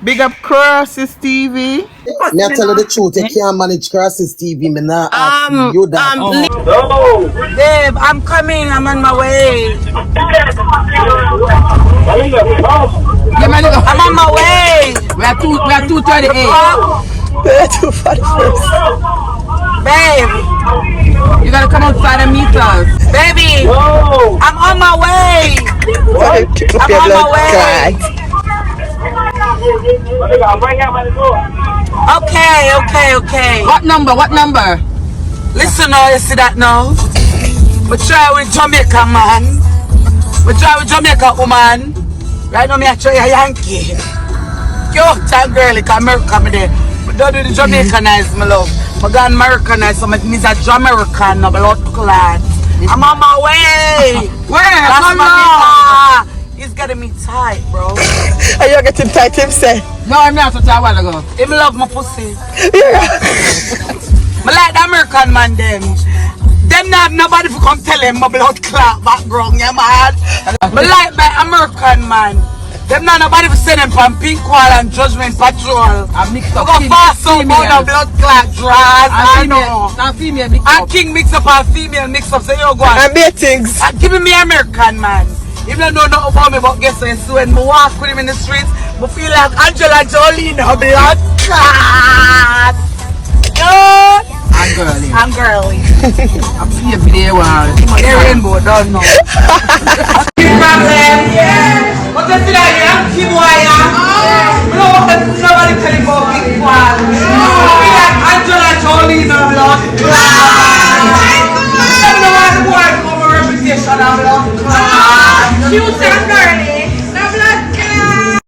Big up Crosses TV. Me I tell you the truth, you can't manage Crosses TV. Me not ask you that. No. Dave, I'm coming. I'm on my way. I'm on my way. We are 238. We're too far first. Babe, You gotta come outside and meet us. baby, I'm on my way. I'm on my way. Okay. What number? Listen now, you see that now? We try with Jamaica man. We try with Jamaica woman. Right now me I try a Yankee. Yo, that girl, like America me there. But don't do the Jamaicanize, my love. I got Americanized, so it means a Jamaican, no blood clot. I'm on my way. Where? That's Come my on. nigga. He's getting me tight, bro. Are you getting tight him say? No, I'm not such a while ago. He love my pussy. I like the American man them. Them not nobody who come tell him my blood clot background, yeah man. I like my American man. Them not nobody who send them from Pink Wall and Judgment Patrol. I mixed up. Go fast so about the blood clot draws. I know. And female mix And up. king mix up and female mix up. So you go on. And me things. Give me American man. He don't know nothing about me, but guess what? So when I walk with him in the streets, I feel like Angela Jolie in her blood clot. And girly. I'm girly. I'm see every day one. The rainbow, don't know. Problem, yeah. What you see that here? Keep wire. We don't want nobody telling about big one. I feel like Angela Jolie in her blood clot. I don't know why the boy come a reputation of blood clot. She was saying